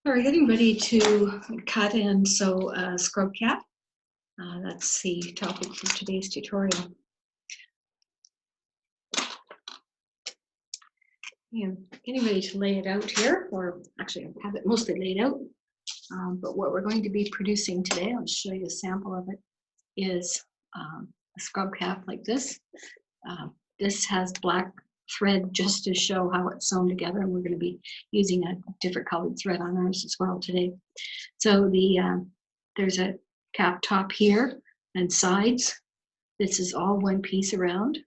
All right, getting ready to cut and sew a scrub cap. That's the topic for today's tutorial. And getting ready to lay it out here, or actually I have it mostly laid out. But what we're going to be producing today, I'll show you a sample of it, is a scrub cap like this. This has black thread just to show how it's sewn together, and we're going to be using a different colored thread on ours as well today. So there's a cap top here and sides. This is all one piece around,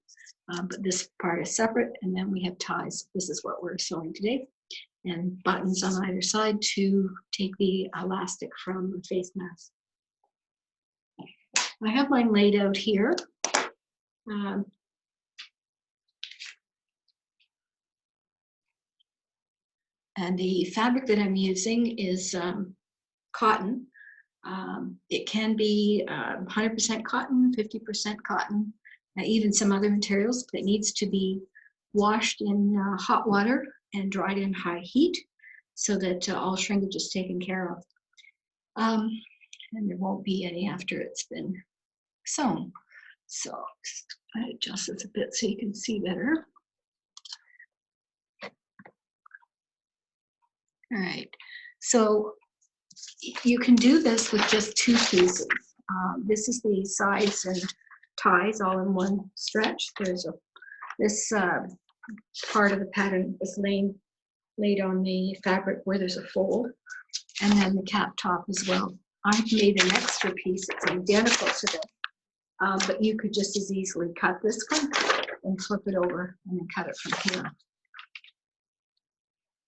but this part is separate, and then we have ties. This is what we're sewing today, and buttons on either side to take the elastic from the face mask. I have mine laid out here. And the fabric that I'm using is cotton. It can be 100% cotton, 50% cotton, even some other materials, but it needs to be washed in hot water and dried in high heat so that all shrinkage is taken care of. And there won't be any after it's been sewn. So I adjust this a bit so you can see better. All right, so you can do this with just two pieces. This is the sides and ties all in one stretch. There's this part of the pattern is laid on the fabric where there's a fold, and then the cap top as well. I've made an extra piece that's identical to this, but you could just as easily cut this one and flip it over and then cut it from here.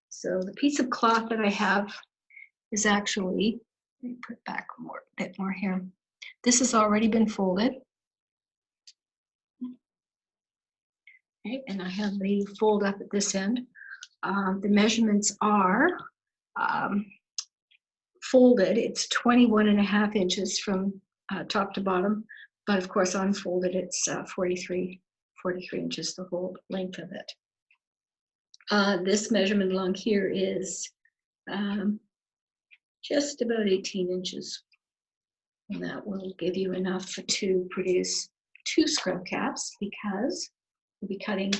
So the piece of cloth that I have is actually, let me put back a bit more here. This has already been folded. Okay, and I have the fold up at this end. The measurements are folded. It's 21.5 inches from top to bottom, but of course unfolded it's 43 inches, the whole length of it. This measurement along here is just about 18 inches. And that will give you enough to produce 2 scrub caps, because we'll be cutting,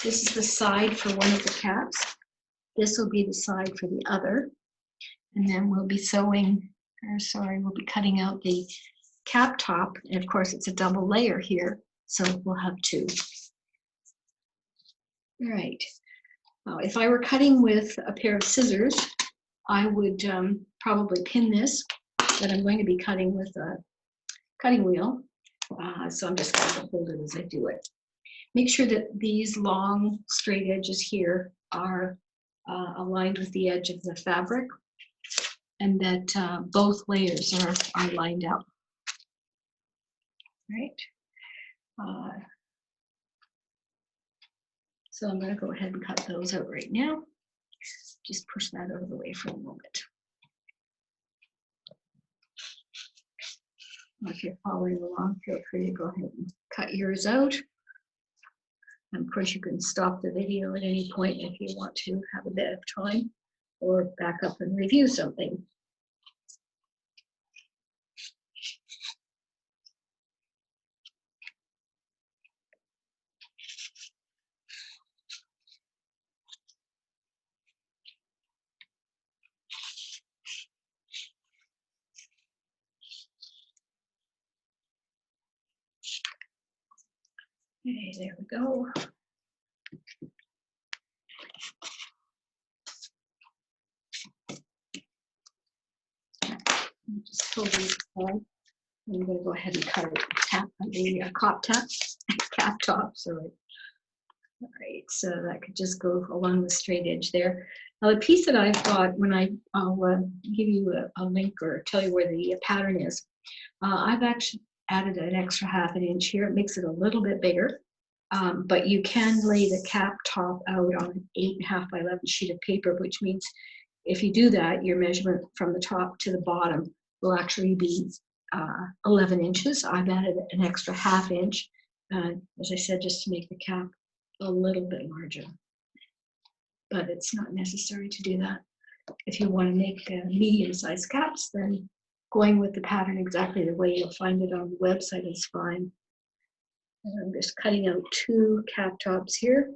this is the side for one of the caps. This will be the side for the other. And then we'll be sewing, we'll be cutting out the cap top. And of course it's a double layer here, so we'll have 2. All right. If I were cutting with a pair of scissors, I would probably pin this, but I'm going to be cutting with a cutting wheel, so I'm just going to hold it as I do it. Make sure that these long straight edges here are aligned with the edge of the fabric, and that both layers are lined up. Right. So I'm going to go ahead and cut those out right now. Just push that out of the way for a moment. If you're following along, feel free to go ahead and cut yours out. And of course, you can stop the video at any point if you want to have a bit of time, or back up and review something. Okay, there we go. Just pull these aside. I'm going to go ahead and cut the cap top. Sorry. All right, so that could just go along the straight edge there. Now the piece that I've got, I'll give you a link or tell you where the pattern is. I've actually added an extra ½ inch here. It makes it a little bit bigger, but you can lay the cap top out on an 8.5 by 11 sheet of paper, which means if you do that, your measurement from the top to the bottom will actually be 11 inches. I've added an extra ½ inch, as I said, just to make the cap a little bit larger, but it's not necessary to do that. If you want to make medium-sized caps, then going with the pattern exactly the way you'll find it on the website is fine. And I'm just cutting out 2 cap tops here.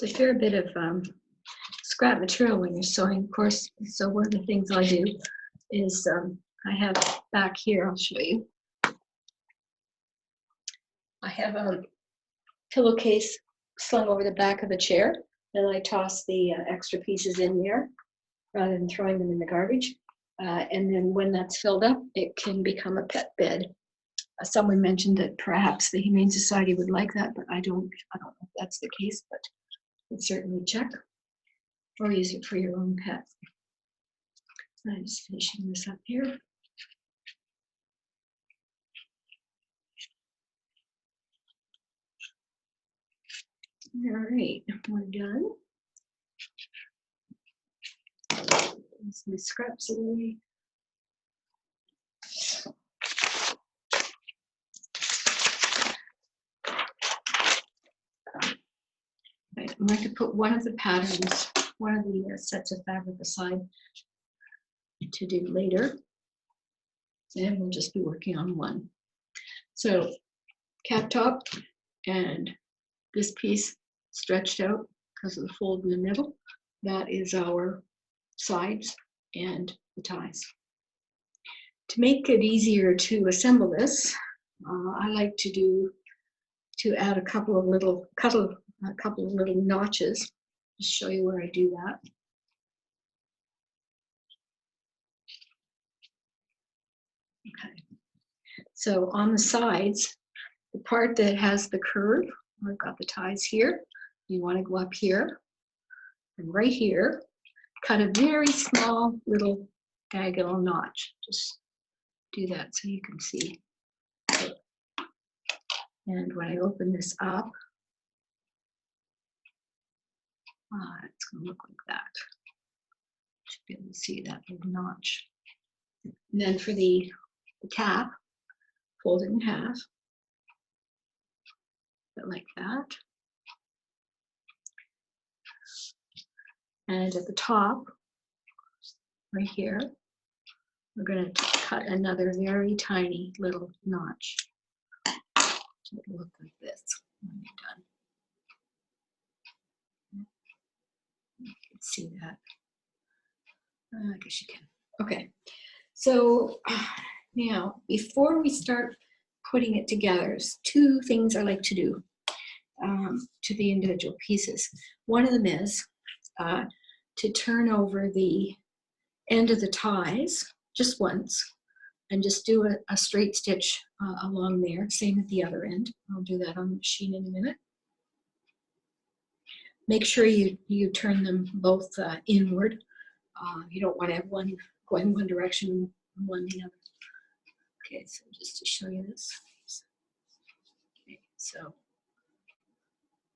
It's a fair bit of scrap material when you're sewing, of course. So one of the things I do is I have back here, I'll show you. I have a pillowcase slung over the back of the chair, and I toss the extra pieces in there rather than throwing them in the garbage. And then when that's filled up, it can become a pet bed. Someone mentioned that perhaps the Humane Society would like that, but I don't know if that's the case, but you'd certainly check or use it for your own pet. I'm just finishing this up here. All right, we're done. Let's my scraps away. Right, I'm going to put one of the patterns, one of the sets of fabric aside to do later. And we'll just be working on one. So cap top and this piece stretched out because of the fold in the middle. That is our sides and the ties. To make it easier to assemble this, I like to add a couple of little notches. Just show you where I do that. Okay. So on the sides, the part that has the curve, I've got the ties here. You want to go up here and right here, cut a very small little diagonal notch. Just do that so you can see. And when I open this up, it's going to look like that. Should be able to see that little notch. And then for the cap, fold it in half, like that. And at the top, right here, we're going to cut another very tiny little notch. So it'll look like this when you're done. You can see that. I guess you can. Okay. So now, before we start putting it together, there's 2 things I like to do to the individual pieces. One of them is to turn over the end of the ties just once and just do a straight stitch along there, same at the other end. I'll do that on the machine in a minute. Make sure you turn them both inward. You don't want to have one going one direction and one the other. Okay, so just to show you this. Okay, so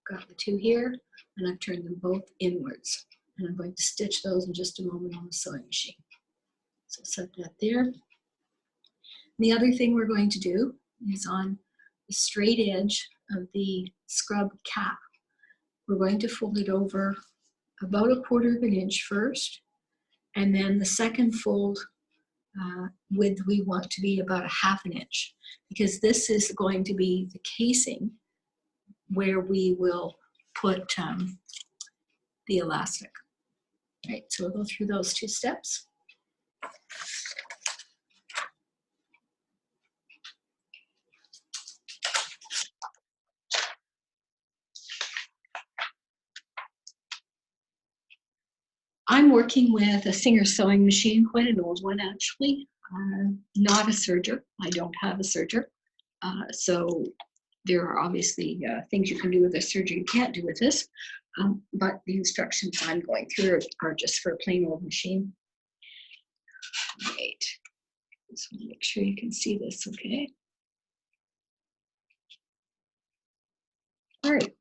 got the 2 here, and I've turned them both inwards. And I'm going to stitch those in just a moment on the sewing machine. So set that there. The other thing we're going to do is on the straight edge of the scrub cap, we're going to fold it over about 1/4 of an inch first, and then the second fold width we want to be about 1/2 an inch, because this is going to be the casing where we will put the elastic. Right, so we'll go through those 2 steps. I'm working with a Singer sewing machine, quite an old one actually, not a serger. I don't have a serger. So there are obviously things you can do with a serger you can't do with this, but the instructions I'm going through are just for a plain old machine. Right, just want to make sure you can see this, okay? All right,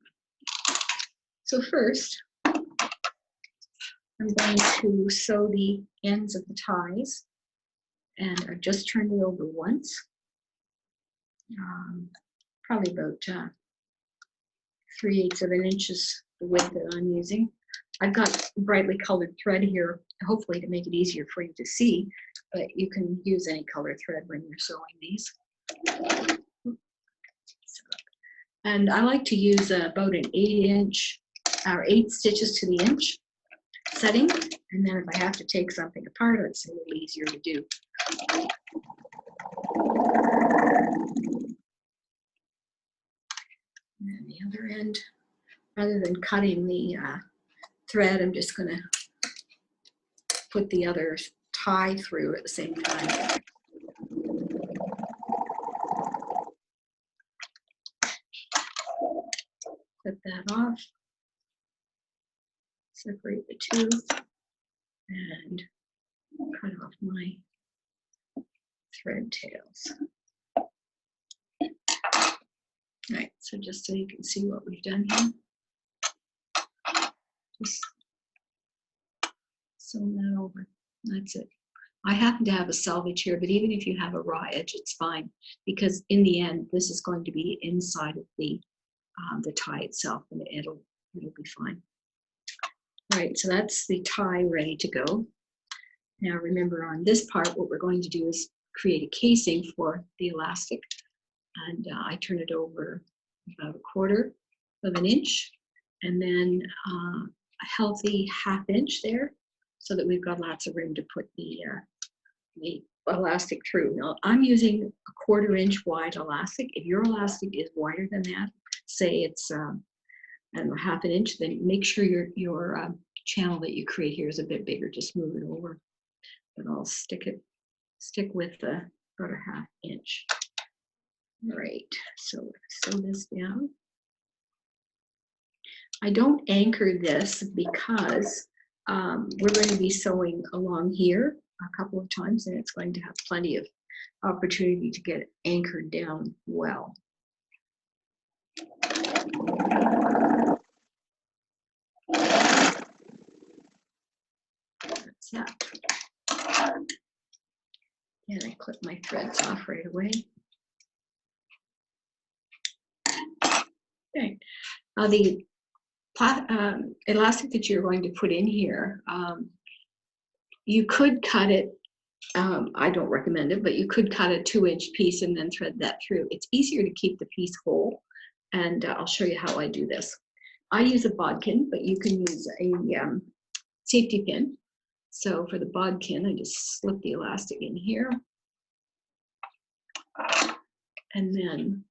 so first, I'm going to sew the ends of the ties, and I've just turned it over once, probably about 3/8 of an inch is the width that I'm using. I've got brightly colored thread here, hopefully to make it easier for you to see, but you can use any color thread when you're sewing these. And I like to use about an 8-inch or 8 stitches to the inch setting, and then if I have to take something apart, it's a little easier to do. And the other end, rather than cutting the thread, I'm just going to put the other tie through at the same time. Clip that off, separate the two, and cut off my thread tails. All right, so just so you can see what we've done here. Just sew that over. That's it. I happen to have a selvage here, but even if you have a raw edge, it's fine, because in the end, this is going to be inside of the tie itself, and it'll be fine. All right, so that's the tie ready to go. Now remember, on this part, what we're going to do is create a casing for the elastic, and I turn it over about 1/4 of an inch, and then a healthy 1/2 inch there, so that we've got lots of room to put the elastic through. Now I'm using a 1/4 inch wide elastic. If your elastic is wider than that, say it's I don't know, 1/2 inch, then make sure your channel that you create here is a bit bigger. Just move it over. But I'll stick with the about a 1/2 inch. All right, so sew this down. I don't anchor this because we're going to be sewing along here a couple of times, and it's going to have plenty of opportunity to get anchored down well. That's that. And I clip my threads off right away. Okay. Now the elastic that you're going to put in here, you could cut it. I don't recommend it, but you could cut a 2-inch piece and then thread that through. It's easier to keep the piece whole, and I'll show you how I do this. I use a bodkin, but you can use a safety pin. So for the bodkin, I just slip the elastic in here, and then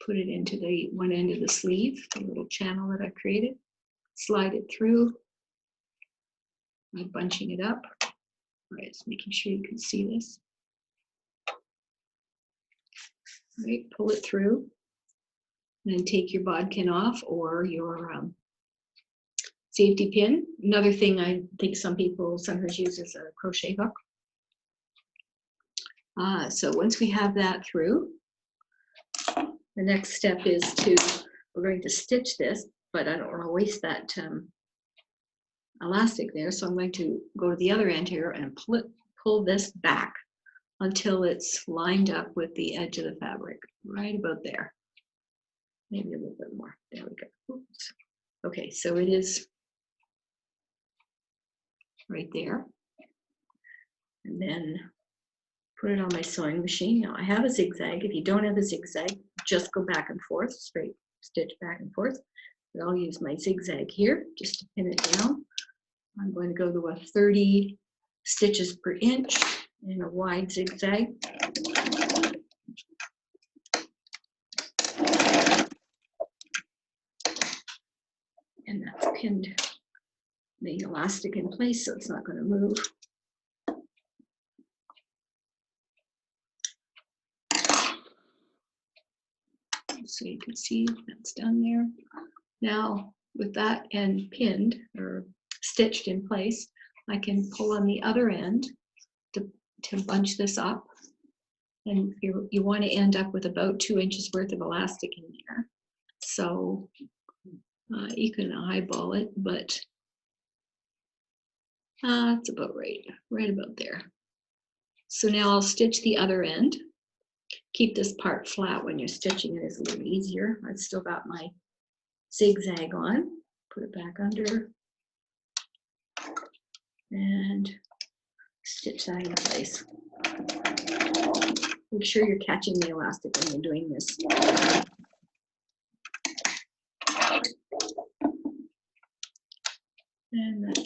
put it into the one end of the sleeve, the little channel that I created. Slide it through by bunching it up. All right, just making sure you can see this. All right, pull it through, and then take your bodkin off or your safety pin. Another thing I think some people sometimes use is a crochet hook. So once we have that through, the next step is we're going to stitch this, but I don't want to waste that elastic there, so I'm going to go to the other end here and pull this back until it's lined up with the edge of the fabric, right about there. Maybe a little bit more. There we go. Oops. Okay, so it is right there. And then put it on my sewing machine. Now I have a zigzag. If you don't have a zigzag, just go back and forth, straight stitch back and forth. But I'll use my zigzag here just to pin it down. I'm going to go to a 30 stitches per inch in a wide zigzag. And that's pinned the elastic in place, so it's not going to move. So you can see that's done there. Now, with that end pinned or stitched in place, I can pull on the other end to bunch this up. And you want to end up with about 2 inches worth of elastic in there. So you can eyeball it, but That's about right about there. So now I'll stitch the other end. Keep this part flat when you're stitching it, is a little easier. I've still got my zigzag on. Put it back under and stitch that in place. Make sure you're catching the elastic when you're doing this. And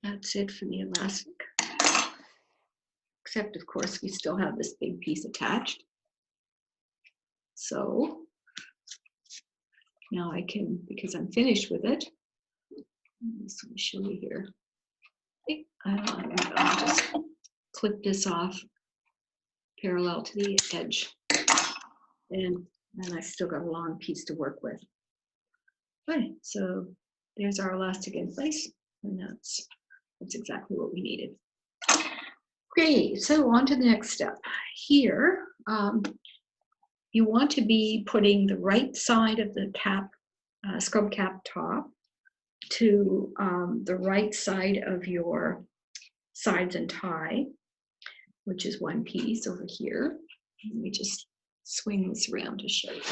that's it for the elastic. Except, of course, we still have this big piece attached. So now I can, because I'm finished with it, let me show you here. I'll just clip this off parallel to the edge. And I've still got a long piece to work with. Okay, so there's our elastic in place, and that's exactly what we needed. Great, so on to the next step. Here, you want to be putting the right side of the cap, scrub cap top to the right side of your sides and tie, which is one piece over here. Let me just swing this around to show you.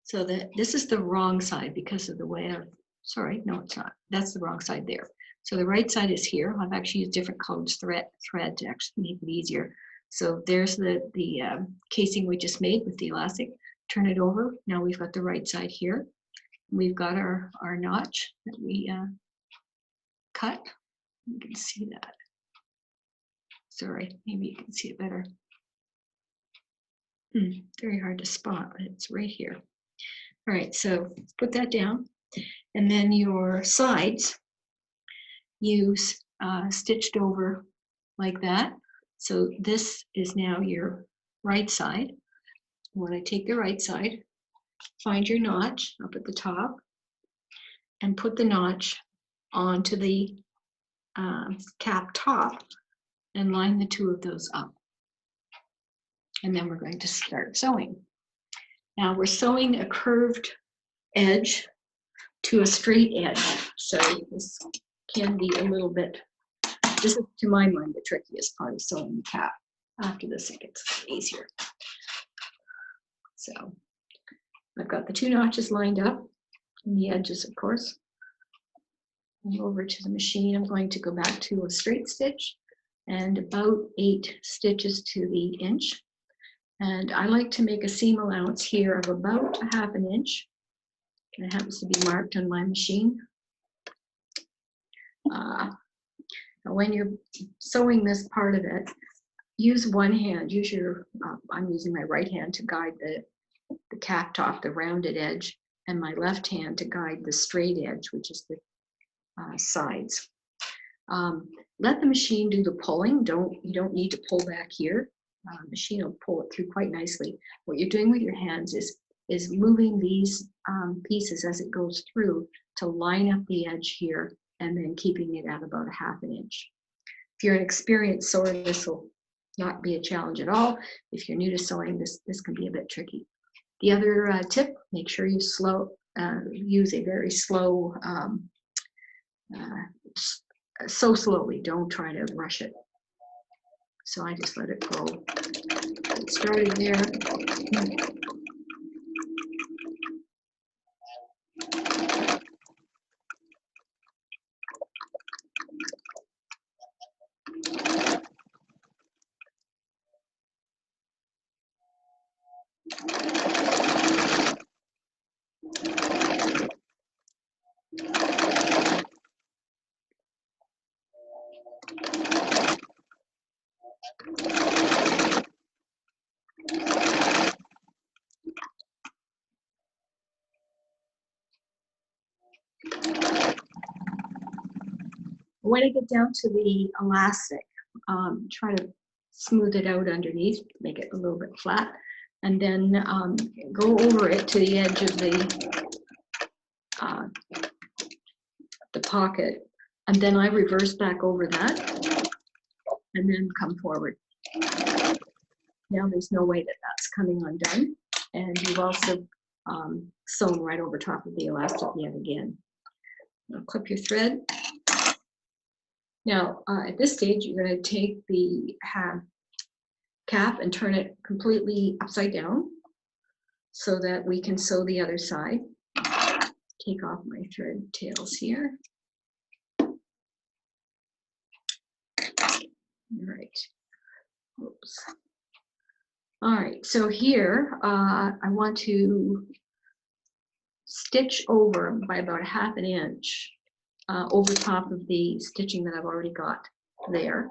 So this is the wrong side because of the way sorry, no, it's not. That's the wrong side there. So the right side is here. I've actually used different colored thread to actually make it easier. So there's the casing we just made with the elastic. Turn it over. Now we've got the right side here. We've got our notch that we cut. You can see that. Sorry, maybe you can see it better. Very hard to spot, but it's right here. All right, so put that down. And then your sides, you stitched over like that. So this is now your right side. When I take the right side, find your notch up at the top and put the notch onto the cap top and line the two of those up. And then we're going to start sewing. Now we're sewing a curved edge to a straight edge. So this can be a little bit, this is to my mind the trickiest part of sewing the cap. After this it gets easier. So I've got the two notches lined up and the edges, of course. And over to the machine, I'm going to go back to a straight stitch and about 8 stitches to the inch. And I like to make a seam allowance here of about 1/2 inch. It happens to be marked on my machine. When you're sewing this part of it, use one hand. Use your, I'm using my right hand to guide the cap top, the rounded edge, and my left hand to guide the straight edge, which is the sides. Let the machine do the pulling. You don't need to pull back here. The machine will pull it through quite nicely. What you're doing with your hands is moving these pieces as it goes through to line up the edge here and then keeping it at about 1/2 inch. If you're an experienced sewer, this will not be a challenge at all. If you're new to sewing, this can be a bit tricky. The other tip, make sure you use a very slow, sew slowly, don't try to rush it. So I just let it go. It started there. When I get down to the elastic, try to smooth it out underneath, make it a little bit flat, and then go over it to the edge of the pocket, and then I reverse back over that, and then come forward. now there's no way that that's coming undone. And you've also sewn right over top of the elastic yet again. Now clip your thread. Now at this stage, you're going to take the cap and turn it completely upside down so that we can sew the other side. Take off my thread tails here. All right. Oops. All right, so here I want to stitch over by about 1/2 inch over top of the stitching that I've already got there.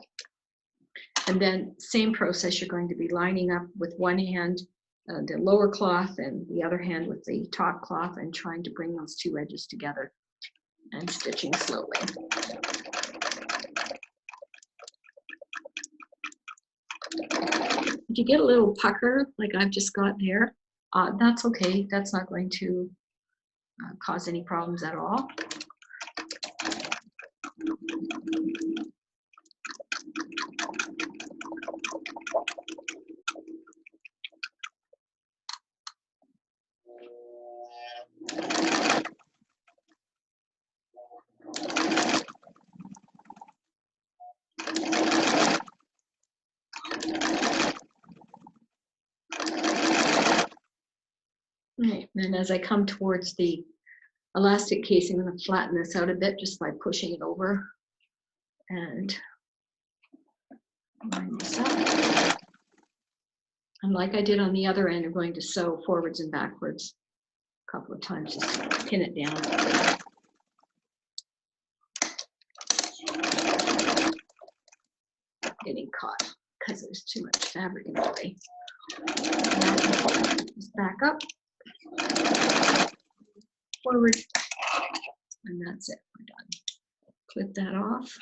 And then same process, you're going to be lining up with one hand the lower cloth and the other hand with the top cloth and trying to bring those two edges together and stitching slowly. If you get a little pucker like I've just got there, that's okay. That's not going to cause any problems at all. Right, and as I come towards the elastic casing, I'm going to flatten this out a bit just by pushing it over and line this up. And like I did on the other end, I'm going to sew forwards and backwards a couple of times just to pin it down. Getting caught because there's too much fabric in the way. Just back up, forward, and that's it. We're done. Clip that off.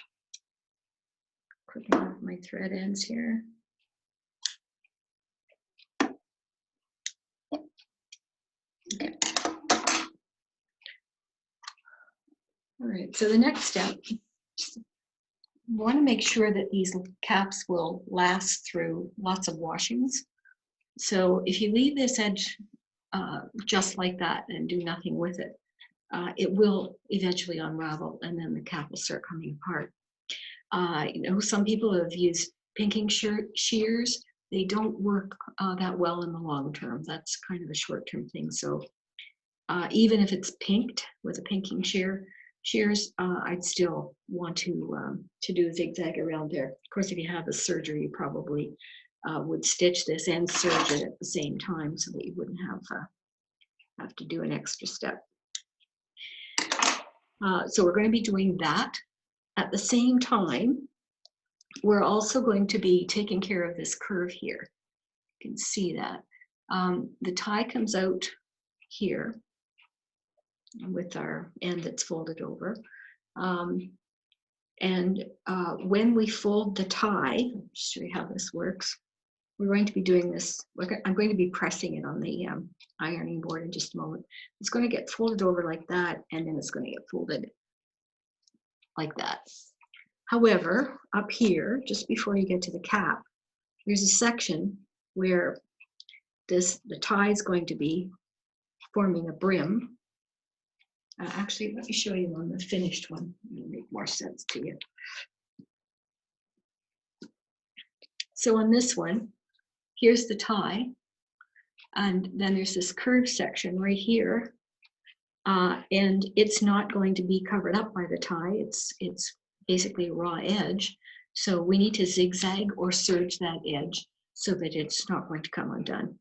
Clipping off my thread ends here. Okay. All right, so the next step, you want to make sure that these caps will last through lots of washings. So if you leave this edge just like that and do nothing with it, it will eventually unravel and then the cap will start coming apart. You know, some people have used pinking shears. They don't work that well in the long term. That's kind of a short-term thing. So even if it's pinked with a pinking shears, I'd still want to do a zigzag around there. Of course, if you have a serger, you probably would stitch this and serge it at the same time so that you wouldn't have to do an extra step. So we're going to be doing that. At the same time, we're also going to be taking care of this curve here. You can see that. The tie comes out here with our end that's folded over. And when we fold the tie, I'll show you how this works. We're going to be doing this. I'm going to be pressing it on the ironing board in just a moment. It's going to get folded over like that, and then it's going to get folded like that. However, up here, just before you get to the cap, there's a section where the tie is going to be forming a brim. Actually, let me show you on the finished one. It'll make more sense to you. So on this one, here's the tie, and then there's this curved section right here, and it's not going to be covered up by the tie. It's basically a raw edge, so we need to zigzag or serge that edge so that it's not going to come undone.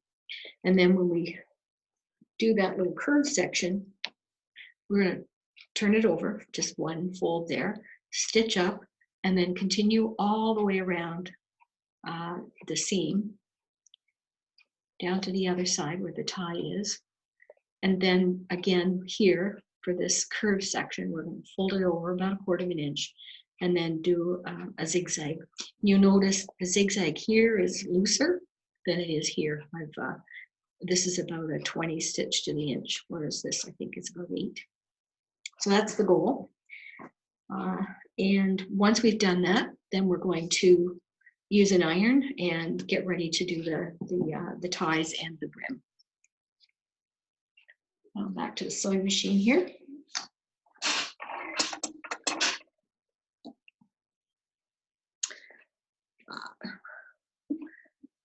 And then when we do that little curved section, we're going to turn it over, just one fold there, stitch up, and then continue all the way around the seam down to the other side where the tie is. And then again here for this curved section, we're going to fold it over about 1/4 inch and then do a zigzag. You notice the zigzag here is looser than it is here. This is about a 20 stitch to the inch, whereas this I think is about 8. So that's the goal. And once we've done that, then we're going to use an iron and get ready to do the ties and the brim. Now back to the sewing machine here.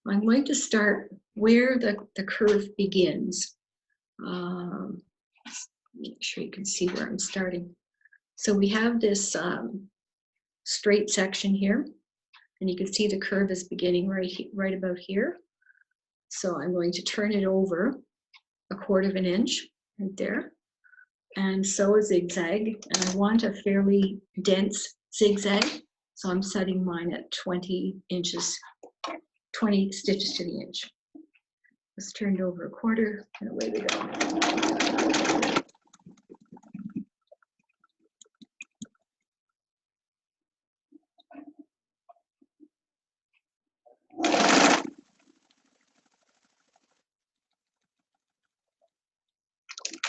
I'm going to start where the curve begins. Make sure you can see where I'm starting. So we have this straight section here, and you can see the curve is beginning right about here. So I'm going to turn it over 1/4 of an inch right there, and sew a zigzag. And I want a fairly dense zigzag, so I'm setting mine at 20 inches. 20 stitches to the inch. Let's turn it over 1/4 and away we go.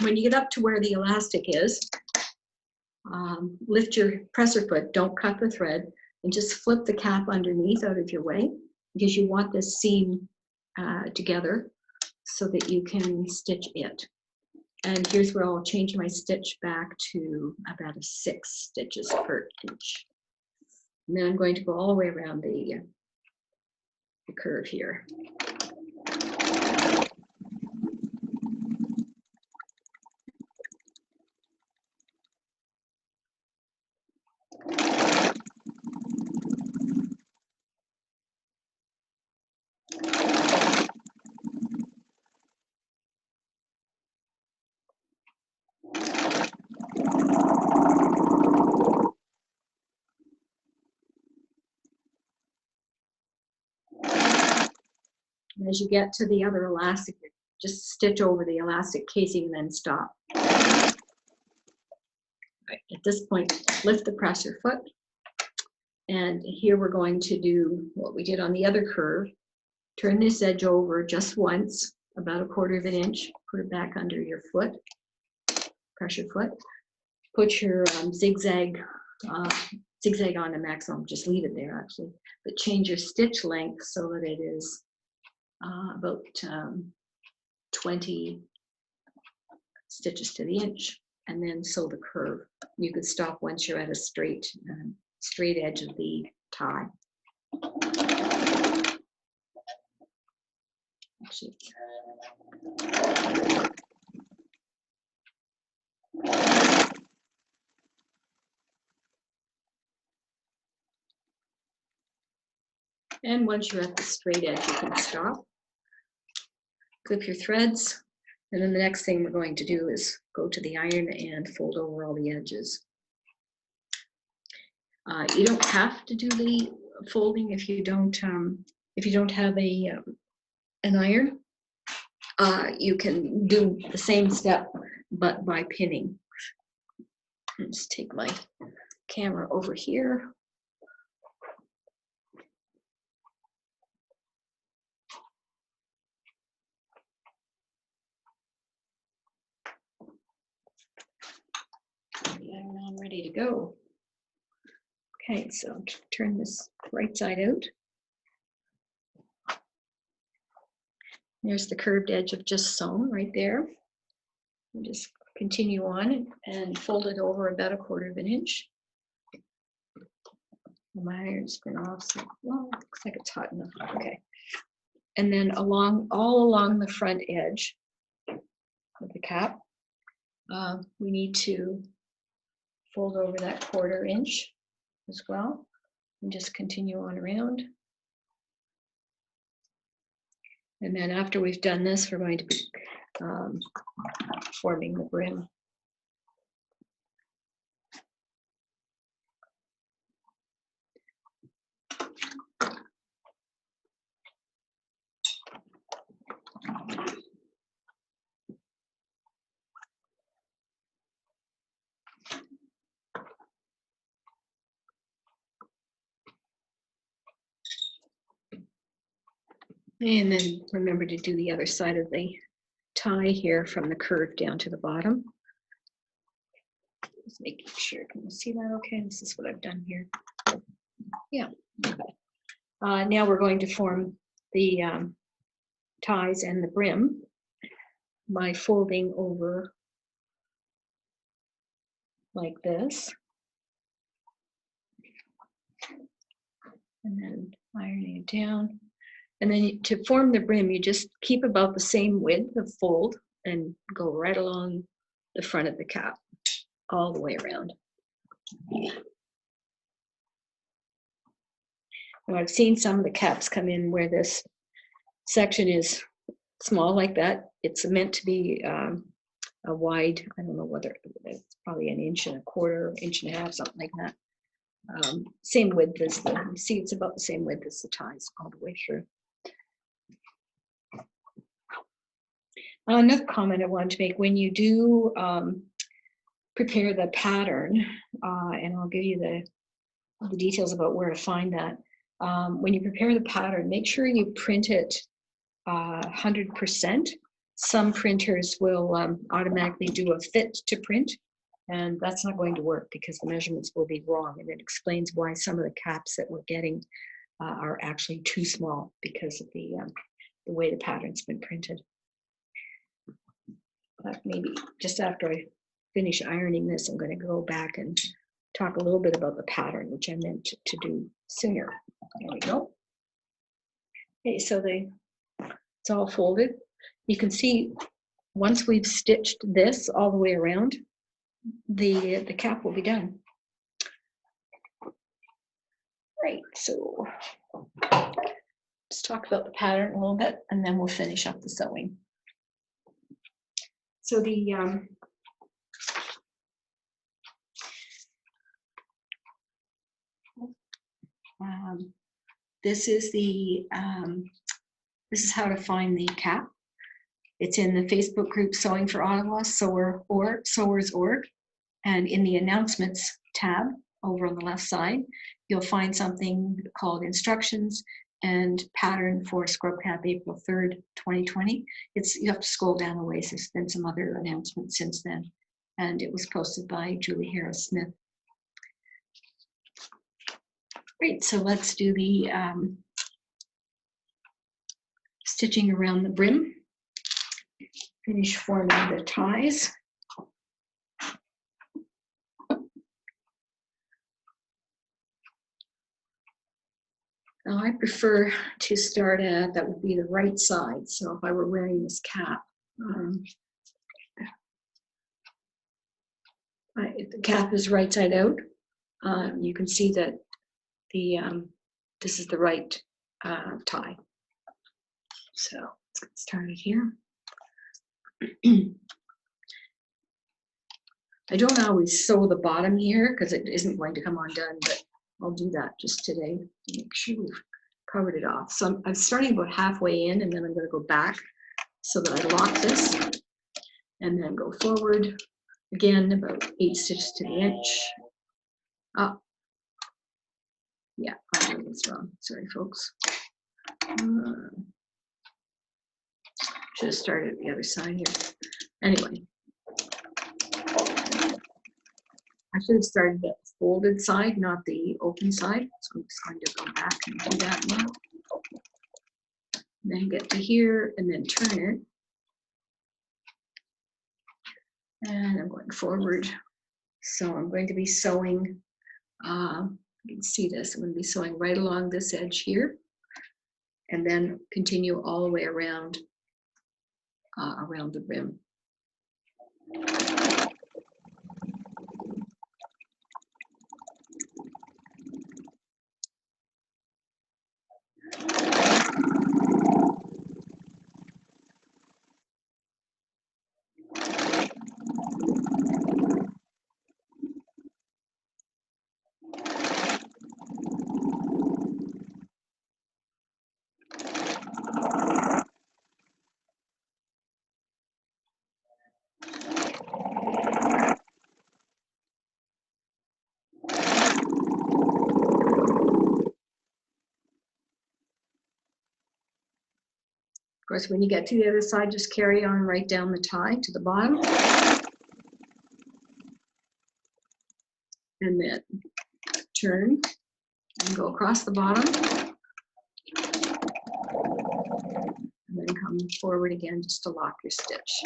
When you get up to where the elastic is, lift your presser foot, don't cut the thread, and just flip the cap underneath out of your way, because you want this seam together so that you can stitch it. And here's where I'll change my stitch back to about 6 stitches per inch. And then I'm going to go all the way around the curve here. And as you get to the other elastic, just stitch over the elastic casing and then stop. Right, at this point, lift the presser foot. And here we're going to do what we did on the other curve. Turn this edge over just once, about 1/4 of an inch. Put it back under your foot, press your foot. Put your zigzag on the maximum, just leave it there actually. But change your stitch length so that it is about 20 stitches to the inch, and then sew the curve. You could stop once you're at a straight edge of the tie. Actually, and once you're at the straight edge, you can stop. Clip your threads, and then the next thing we're going to do is go to the iron and fold over all the edges. You don't have to do the folding if you don't have an iron. You can do the same step, but by pinning. Let's take my camera over here. And I'm ready to go. Okay, so turn this right side out. There's the curved edge of just sewn right there. And just continue on and fold it over about 1/4 of an inch. My iron's been off, so well, looks like it's hot enough. Okay. And then all along the front edge of the cap, we need to fold over that 1/4 inch as well, and just continue on around. And then after we've done this, we're going to be forming the brim. And then remember to do the other side of the tie here from the curve down to the bottom. Just making sure, can you see that okay? This is what I've done here. Yeah, okay. Now we're going to form the ties and the brim by folding over like this, and then ironing it down. And then to form the brim, you just keep about the same width of fold and go right along the front of the cap, all the way around. Now, I've seen some of the caps come in where this section is small like that. It's meant to be a wide, I don't know whether it's probably 1.25 inches, 1.5 inches, something like that. Same width as the, you see it's about the same width as the ties all the way through. Another comment I wanted to make, when you do prepare the pattern, and I'll give you the details about where to find that. When you prepare the pattern, make sure you print it 100%. Some printers will automatically do a fit to print, and that's not going to work because the measurements will be wrong, and it explains why some of the caps that we're getting are actually too small because of the way the pattern's been printed. But maybe just after I finish ironing this, I'm going to go back and talk a little bit about the pattern, which I meant to do sooner. There we go. Okay, so it's all folded. You can see once we've stitched this all the way around, the cap will be done. Right, so let's talk about the pattern a little bit, and then we'll finish up the sewing. So this is how to find the cap. It's in the Facebook group Sewing for Ottawa, Sewers Org, and in the announcements tab over on the left side, you'll find something called Instructions and Pattern for Scrub Cap April 3rd, 2020. You have to scroll down a ways. There's been some other announcements since then, and it was posted by Julie Harris Smith. Great, so let's do the stitching around the brim. Finish forming the ties. Now I prefer to start at, that would be the right side. So if I were wearing this cap, the cap is right side out. You can see that this is the right tie. So let's get started here. I don't always sew the bottom here because it isn't going to come undone, but I'll do that just today to make sure we've covered it off. So I'm starting about halfway in, and then I'm going to go back so that I lock this, and then go forward again about 8 stitches to the inch. Up. Yeah, I did this wrong. Sorry, folks. Should have started at the other side here. Anyway. I should have started at the folded side, not the open side. So I'm just going to go back and do that now. And then get to here and then turn it. And I'm going forward. So I'm going to be sewing, you can see this, I'm going to be sewing right along this edge here. And then continue all the way around, around the rim. Of course, when you get to the other side, just carry on right down the tie to the bottom. And then turn and go across the bottom forward again just to lock your stitch.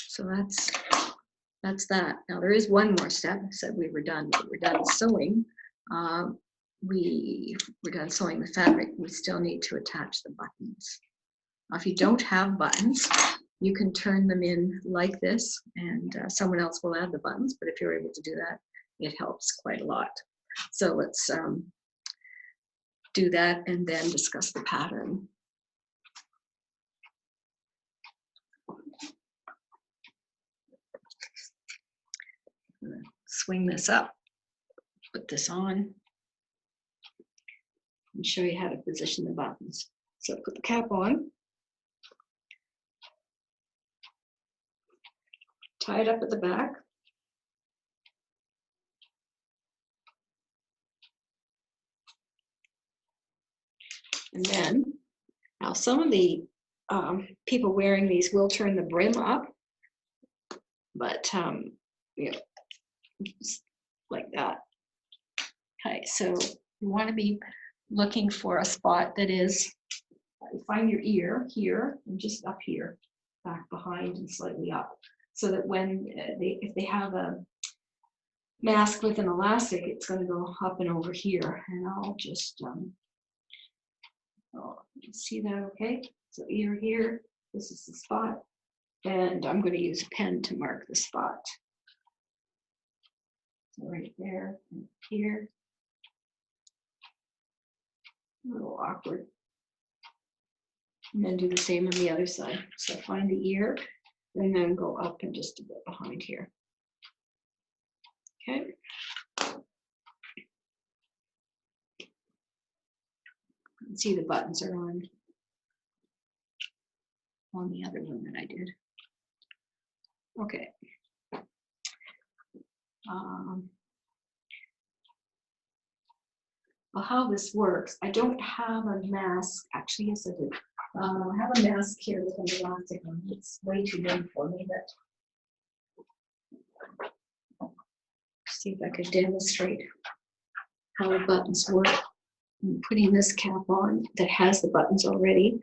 So that's that. Now there is one more step. I said we were done sewing. We're done sewing the fabric. We still need to attach the buttons. Now, if you don't have buttons, you can turn them in like this, and someone else will add the buttons. But if you're able to do that, it helps quite a lot. So let's do that and then discuss the pattern. I'm gonna swing this up, put this on, and show you how to position the buttons. So put the cap on, tie it up at the back, and then, now some of the people wearing these will turn the brim up, but you know, just like that. Okay, so you want to be looking for a spot that is, find your ear here and just up here, back behind and slightly up, so that when if they have a mask with an elastic, it's going to go up and over here. And I'll just see that. Okay, so ear here, this is the spot, and I'm going to use a pen to mark the spot. So right there and here. A little awkward. And then do the same on the other side. So find the ear and then go up and just a bit behind here. Okay. You can see the buttons are on the other one that I did. Okay. Well, how this works, I don't have a mask. Actually, yes, I do. I have a mask here with an elastic on it. It's way too big for me, but see if I could demonstrate how the buttons work. I'm putting this cap on that has the buttons already.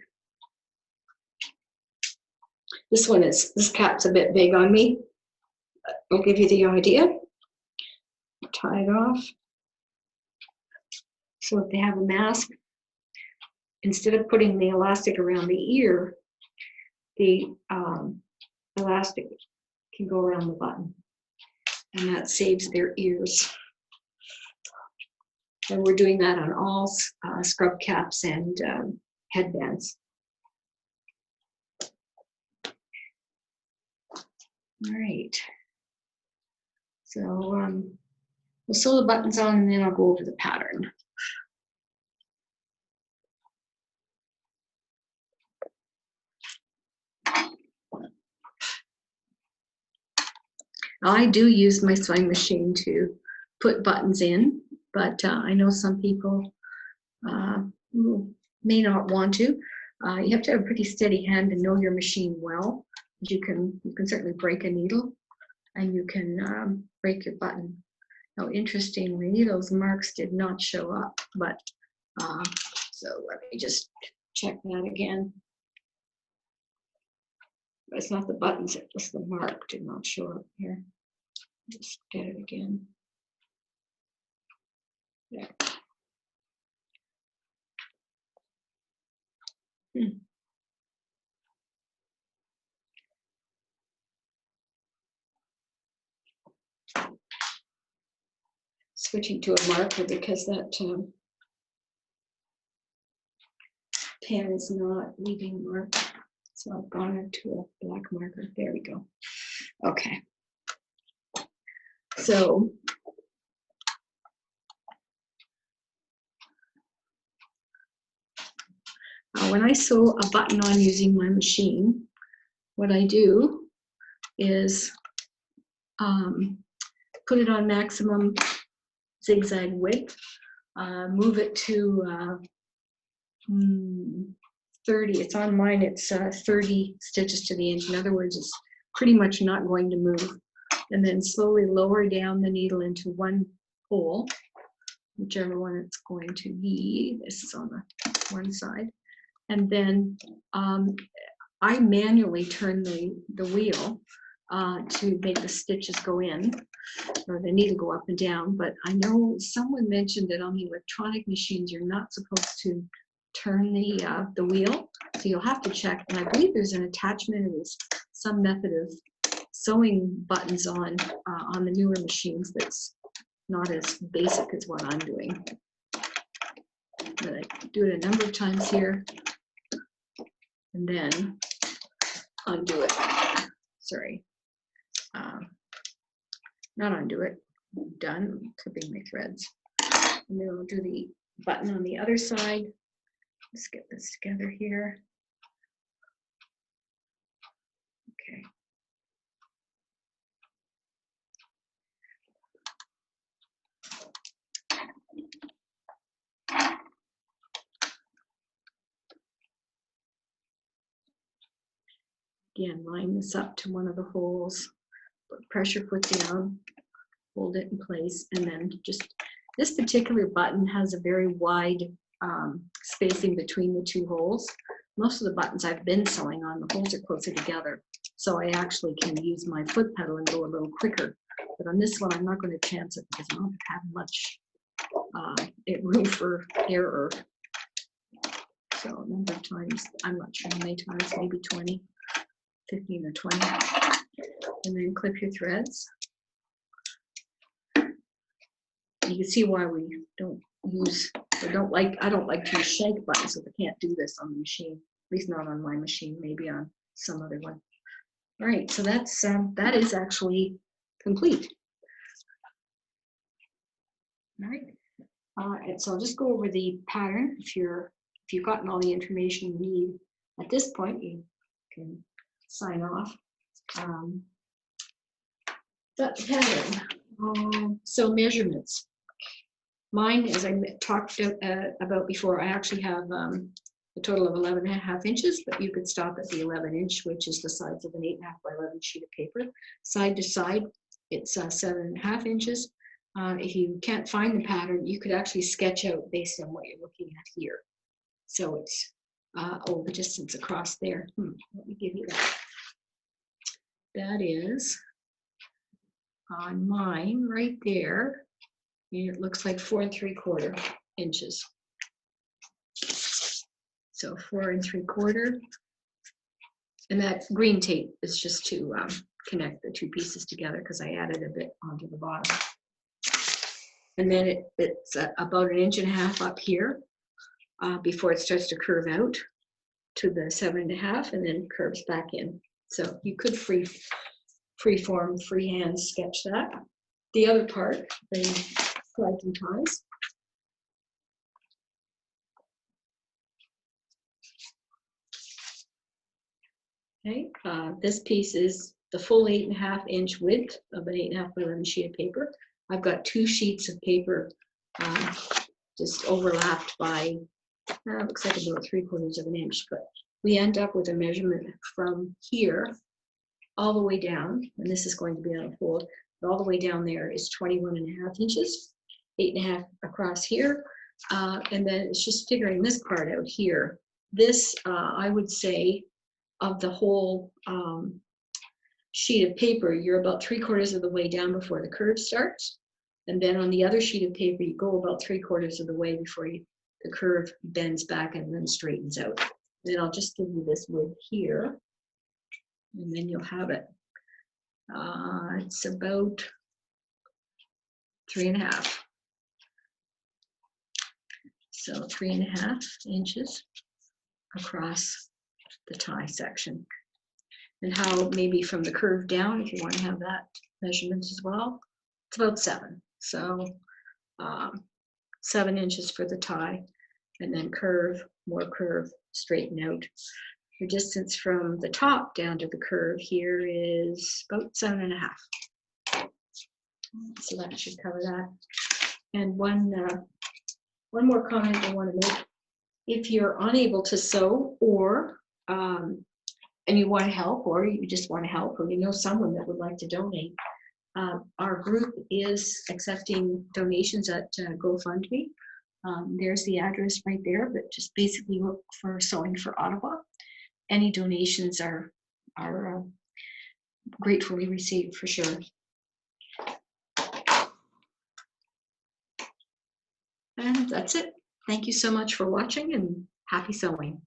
This cap's a bit big on me. I'll give you the idea. Tie it off. So if they have a mask, instead of putting the elastic around the ear, the elastic can go around the button, and that saves their ears. And we're doing that on all scrub caps and headbands. All right. So we'll sew the buttons on, and then I'll go over the pattern. I do use my sewing machine to put buttons in, but I know some people who may not want to. You have to have a pretty steady hand and know your machine well. You can certainly break a needle, and you can break your button. Now, interestingly, those marks did not show up, but so let me just check that again. It's not the buttons, it was the mark did not show up here. Just get it again. There. Switching to a marker because that pen is not leaving mark. So I've gone into a black marker. There we go. Okay. So when I sew a button on using my machine, what I do is put it on maximum zigzag width, move it to 30. It's on mine, it's 30 stitches to the inch. In other words, it's pretty much not going to move. And then slowly lower down the needle into one hole, whichever one it's going to be. This is on the one side. And then I manually turn the wheel to make the stitches go in, or they need to go up and down. But I know someone mentioned that on the electronic machines, you're not supposed to turn the wheel. So you'll have to check. And I believe there's an attachment, and there's some method of sewing buttons on the newer machines that's not as basic as what I'm doing. But I do it a number of times here, and then undo it. Sorry, not undo it. Done. I'm clipping my threads, and then I'll do the button on the other side. Let's get this together here. Okay. Again, line this up to one of the holes, put pressure foot down, hold it in place, and then just, this particular button has a very wide spacing between the two holes. Most of the buttons I've been sewing on, the holes are closer together, so I actually can use my foot pedal and go a little quicker. But on this one, I'm not going to chance it because I don't have much room for error. So a number of times, I'm not sure how many times, maybe 20. 15 or 20, and then clip your threads. You can see why we don't use, I don't like to use shank buttons, so I can't do this on the machine, at least not on my machine, maybe on some other one. All right, so that's that is actually complete. All right, and so I'll just go over the pattern. If you've gotten all the information you need at this point, you can sign off. That pattern. So measurements. Mine, as I talked about before, I actually have a total of 11.5 inches, but you could stop at the 11-inch, which is the size of an 8.5 by 11 sheet of paper. Side to side, it's 7.5 inches. If you can't find the pattern, you could actually sketch out based on what you're looking at here. So it's the distance across there. Let me give you that. That is on mine right there. It looks like 4 3/4 inches. So 4 3/4. And that green tape is just to connect the two pieces together because I added a bit onto the bottom. And then it's about 1.5 inches up here before it starts to curve out to the 7.5 and then curves back in. So you could freehand sketch that. The other part, the flags and ties. Okay, this piece is the full 8.5 inch width of an 8.5 by 11 sheet of paper. I've got 2 sheets of paper just overlapped by, looks like about 3/4 of an inch, but we end up with a measurement from here all the way down, and this is going to be on a fold, but all the way down there is 21.5 inches, 8.5 across here, and then it's just figuring this part out here. This, I would say, of the whole sheet of paper, you're about 3/4 of the way down before the curve starts, and then on the other sheet of paper, you go about 3/4 of the way before the curve bends back and then straightens out. Then I'll just give you this width here, and then you'll have it. It's about 3.5. So 3.5 inches across the tie section. And how maybe from the curve down, if you want to have that measurement as well, it's about 7. So 7 inches for the tie, and then curve, more curve, straighten out. Your distance from the top down to the curve here is about 7.5. So that should cover that. And one more comment I want to make. If you're unable to sew, or and you want to help, or you just want to help, or you know someone that would like to donate, our group is accepting donations at GoFundMe. There's the address right there, but just basically look for Sewing for Ottawa. Any donations are gratefully received for sure. And that's it. Thank you so much for watching, and happy sewing.